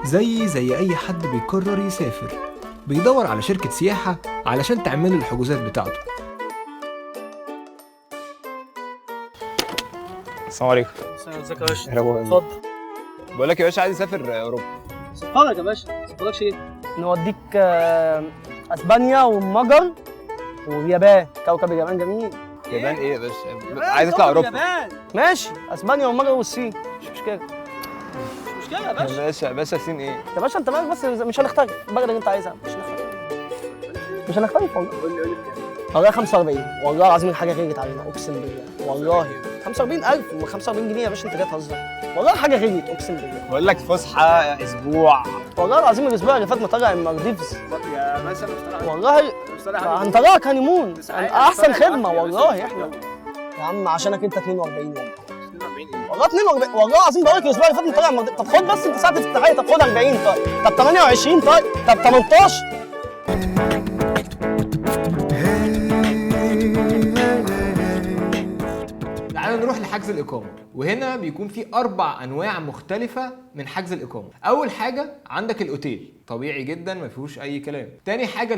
زي أي حد بيقرر يسافر، بيدور على شركة سياحة علشان تعمل الحجوزات بتاعته. السلام عليكم. ازيك يا باشا؟ اتفضل. بقول لك يا باشا عايز اسافر اوروبا. اتفضل يا باشا، اتفضلكش ايه؟ نوديك اسبانيا والمجر واليابان، كوكب اليابان جميل. اليابان ايه يا باشا؟ عايز اطلع اوروبا. اليابان ماشي، اسبانيا والمجر والصين، مش مشكله. مش مشكله يا باشا. يا باشا الصين ايه؟ يا باشا انت مالك بس، مش هنختلف البلد اللي انت عايزها، مش هنختلف والله. قول لي والله 45، والله العظيم حاجه غيرت علينا اقسم بالله، والله 45,000 و 45 جنيه يا باشا، انت جاي تهزر، والله حاجه غيرت اقسم بالله. بقول لك فسحه اسبوع. والله العظيم الاسبوع اللي فات مطلع المالديفز يا باشا مش والله، هنطلعك هانيمون احسن خدمه والله. احنا يا عم عشانك انت 42 والله. 42 ايه؟ والله 42 والله العظيم بقول لك الاسبوع اللي فات مطلع المالديفز. طب خد بس انت ساعه الافتتاحيه، طب خد 40 طيب، طب 28 طيب، طب 18. تعالوا نروح لحجز الإقامة، وهنا بيكون في 4 أنواع مختلفة من حجز الإقامة. أول حاجة عندك الأوتيل، طبيعي جدا ما فيهوش أي كلام. تاني حاجة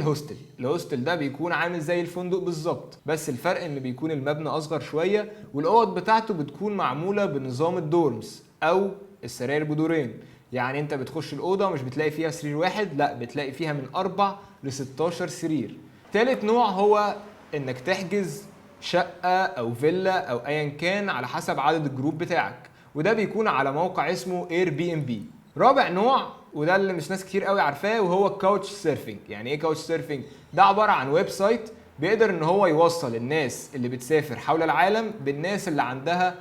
الهوستل ده بيكون عامل زي الفندق بالظبط، بس الفرق إن بيكون المبنى أصغر شوية، والأوض بتاعته بتكون معمولة بنظام الدورمز أو السراير بدورين. يعني أنت بتخش الأوضة مش بتلاقي فيها سرير واحد، لا بتلاقي فيها من 4 ل 16 سرير. تالت نوع هو إنك تحجز شقة أو فيلا أو أيا كان على حسب عدد الجروب بتاعك، وده بيكون على موقع اسمه Airbnb. رابع نوع وده اللي مش ناس كتير قوي عارفاه، وهو الكاوتش سيرفينج. يعني ايه كاوتش سيرفينج؟ ده عبارة عن ويب سايت بيقدر ان هو يوصل الناس اللي بتسافر حول العالم بالناس اللي عندها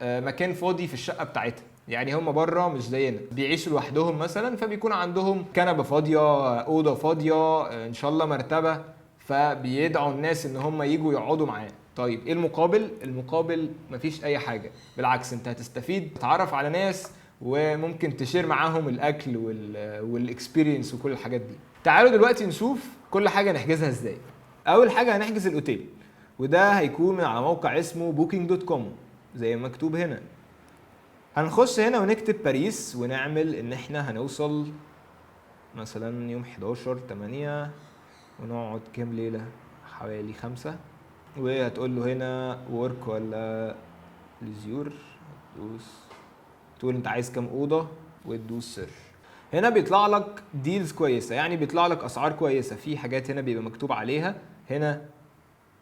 مكان فاضي في الشقة بتاعتها. يعني هم بره مش زينا، بيعيشوا لوحدهم مثلا، فبيكون عندهم كنبة فاضية، أوضة فاضية، إن شاء الله مرتبة، فبيدعوا الناس ان هم يجوا يقعدوا معاه. طيب ايه المقابل؟ المقابل مفيش اي حاجه، بالعكس انت هتستفيد، تتعرف على ناس، وممكن تشير معاهم الاكل والاكسبيرينس وكل الحاجات دي. تعالوا دلوقتي نشوف كل حاجه نحجزها ازاي. اول حاجه هنحجز الاوتيل، وده هيكون من على موقع اسمه booking.com زي ما مكتوب هنا. هنخش هنا ونكتب باريس، ونعمل ان احنا هنوصل مثلا يوم 11/8، ونقعد كام ليلة؟ حوالي 5. وهتقول له هنا ورك ولا ليزيور، هتدوس تقول انت عايز كام اوضه وتدوس سيرش. هنا بيطلع لك ديلز كويسه، يعني بيطلع لك اسعار كويسه. في حاجات هنا بيبقى مكتوب عليها هنا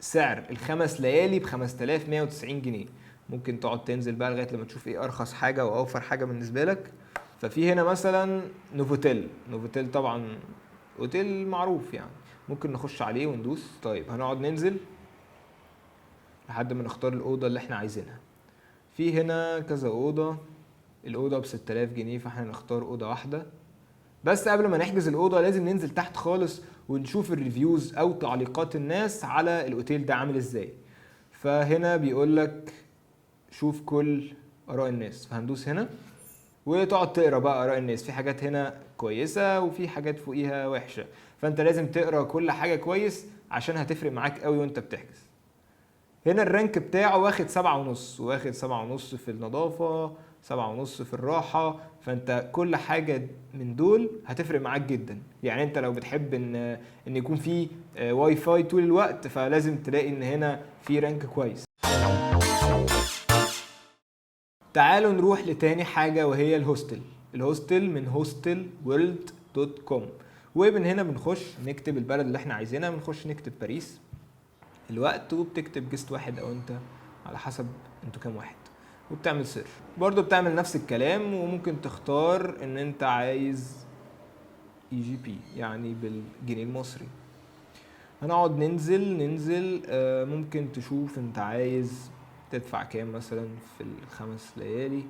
سعر ال5 ليالي ب 5190 جنيه. ممكن تقعد تنزل بقى لغايه لما تشوف ايه ارخص حاجه واوفر حاجه بالنسبه لك. ففي هنا مثلا نوفوتيل طبعا اوتيل معروف يعني، ممكن نخش عليه وندوس. طيب هنقعد ننزل لحد ما نختار الاوضه اللي احنا عايزينها. في هنا كذا اوضه، الاوضه ب 6000 جنيه، فاحنا نختار اوضه واحده. بس قبل ما نحجز الاوضه لازم ننزل تحت خالص ونشوف الريفيوز او تعليقات الناس على الاوتيل ده عامل ازاي. فهنا بيقول لك شوف كل اراء الناس، فهندوس هنا وتقعد تقرا بقى اراء الناس. في حاجات هنا كويسه وفي حاجات فوقيها وحشه، فانت لازم تقرا كل حاجه كويس عشان هتفرق معاك قوي وانت بتحجز. هنا الرانك بتاعه واخد 7.5، واخد 7.5 في النظافه، 7.5 في الراحه. فانت كل حاجه من دول هتفرق معاك جدا. يعني انت لو بتحب ان يكون في واي فاي طول الوقت، فلازم تلاقي ان هنا في رانك كويس. تعالوا نروح لتاني حاجة وهي الهوستل من hostelworld.com. ومن هنا بنخش نكتب البلد اللي احنا عايزينها، بنخش نكتب باريس الوقت، وبتكتب جست واحد او انت على حسب انتوا كام واحد، وبتعمل سيرش. برضو بتعمل نفس الكلام، وممكن تختار ان انت عايز EGP يعني بالجنيه المصري. هنقعد ننزل ممكن تشوف انت عايز تدفع كام مثلا في ال5 ليالي.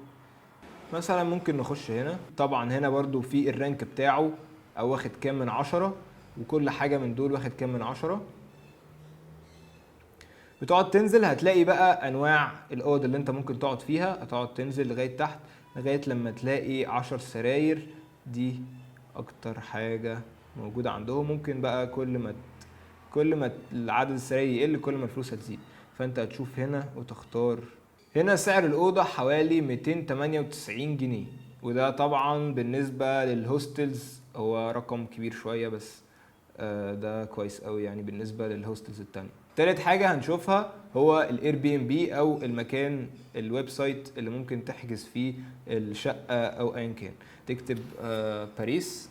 مثلا ممكن نخش هنا، طبعا هنا برضو في الرانك بتاعه او واخد كام من 10، وكل حاجة من دول واخد كام من 10. بتقعد تنزل هتلاقي بقى انواع الاوض اللي انت ممكن تقعد فيها. هتقعد تنزل لغاية تحت لغاية لما تلاقي 10 سراير، دي اكتر حاجة موجودة عندهم. ممكن بقى كل ما عدد السراير يقل كل ما الفلوس هتزيد، فانت هتشوف هنا وتختار. هنا سعر الأوضة حوالي 298 جنيه، وده طبعا بالنسبه للهوستلز هو رقم كبير شويه، بس ده كويس قوي يعني بالنسبه للهوستلز التانية. تالت حاجه هنشوفها هو الاير بي ام بي، او المكان الويب سايت اللي ممكن تحجز فيه الشقه او ايا كان. تكتب باريس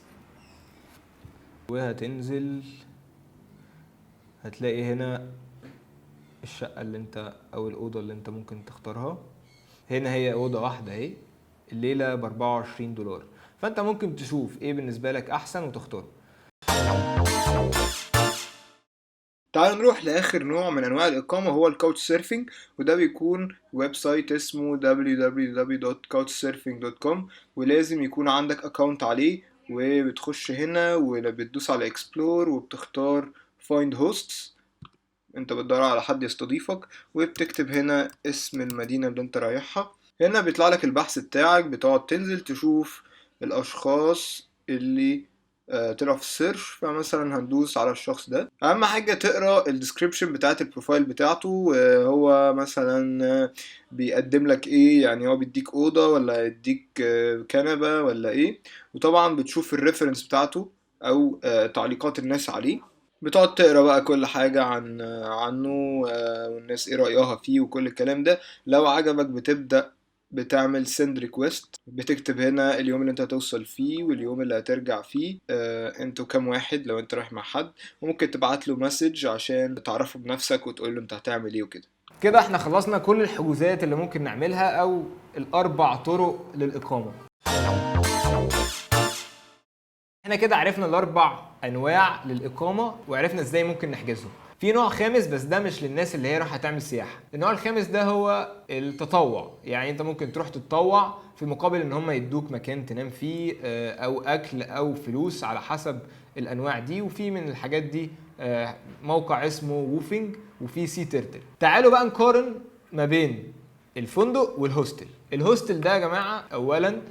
وهتنزل، هتلاقي هنا الشقه اللي انت او الاوضه اللي انت ممكن تختارها. هنا هي اوضه واحده اهي، الليله ب $24، فانت ممكن تشوف ايه بالنسبه لك احسن وتختاره. تعالوا نروح لاخر نوع من انواع الاقامه، هو الكاوتش سيرفنج، وده بيكون ويب سايت اسمه www.couchsurfing.com، ولازم يكون عندك اكونت عليه. وبتخش هنا وبتدوس على اكسبلور وبتختار فايند هوستس، انت بتدور على حد يستضيفك، وبتكتب هنا اسم المدينه اللي انت رايحها. هنا بيطلع لك البحث بتاعك، بتقعد تنزل تشوف الاشخاص اللي طلع في السيرش. فمثلا هندوس على الشخص ده. اهم حاجه تقرا الديسكريبشن بتاعت البروفايل بتاعته، هو مثلا بيقدم لك ايه، يعني هو بيديك اوضه ولا يديك كنبه ولا ايه. وطبعا بتشوف الريفرنس بتاعته او تعليقات الناس عليه، بتقعد تقرا بقى كل حاجه عنه والناس ايه رايها فيه وكل الكلام ده. لو عجبك بتبدا بتعمل send request، بتكتب هنا اليوم اللي انت هتوصل فيه واليوم اللي هترجع فيه، انتوا كام واحد لو انت رايح مع حد، وممكن تبعت له مسج عشان تعرفه بنفسك وتقول له انت هتعمل ايه وكده. كده احنا خلصنا كل الحجوزات اللي ممكن نعملها او الاربع طرق للاقامه. احنا كده عرفنا الاربع انواع للاقامه وعرفنا ازاي ممكن نحجزهم. في نوع خامس بس ده مش للناس اللي هي رايحه تعمل سياحه. النوع الخامس ده هو التطوع، يعني انت ممكن تروح تتطوع في مقابل ان هم يدوك مكان تنام فيه او اكل او فلوس على حسب الانواع دي. وفي من الحاجات دي موقع اسمه ووفينج وفي سي تيرتل. تعالوا بقى نقارن ما بين الفندق والهوستل. الهوستل ده يا جماعه اولا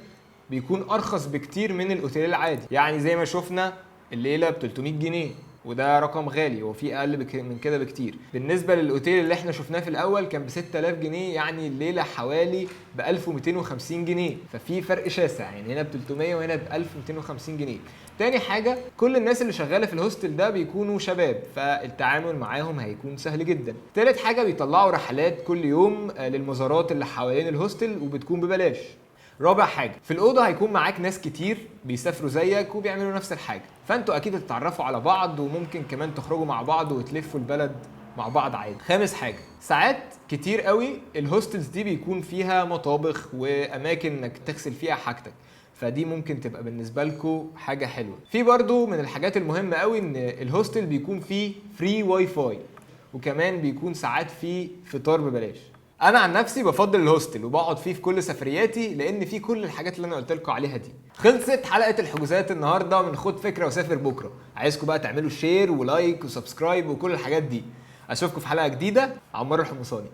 بيكون ارخص بكتير من الاوتيل العادي، يعني زي ما شفنا الليله ب 300 جنيه وده رقم غالي، وفي اقل من كده بكتير. بالنسبه للاوتيل اللي احنا شفناه في الاول كان ب 6000 جنيه، يعني الليله حوالي ب 1250 جنيه، ففي فرق شاسع، يعني هنا ب 300 وهنا ب 1250 جنيه. تاني حاجه كل الناس اللي شغاله في الهوستل ده بيكونوا شباب، فالتعامل معاهم هيكون سهل جدا. تالت حاجه بيطلعوا رحلات كل يوم للمزارات اللي حوالين الهوستل وبتكون ببلاش. رابع حاجه في الاوضه هيكون معاك ناس كتير بيسافروا زيك وبيعملوا نفس الحاجه، فانتوا اكيد هتتعرفوا على بعض وممكن كمان تخرجوا مع بعض وتلفوا البلد مع بعض عادي. خامس حاجه ساعات كتير قوي الهوستلز دي بيكون فيها مطابخ واماكن انك تغسل فيها حاجتك، فدي ممكن تبقى بالنسبه لكم حاجه حلوه. في برضو من الحاجات المهمه قوي ان الهوستل بيكون فيه فري واي فاي، وكمان بيكون ساعات فيه فطار ببلاش. انا عن نفسي بفضل الهوستل وبقعد فيه في كل سفرياتي لان فيه كل الحاجات اللي انا قلت لكم عليها دي. خلصت حلقه الحجوزات النهارده من خد فكره وسافر بكره. عايزكم بقى تعملوا شير ولايك وسبسكرايب وكل الحاجات دي. اشوفكم في حلقه جديده. عمار الحمصاني.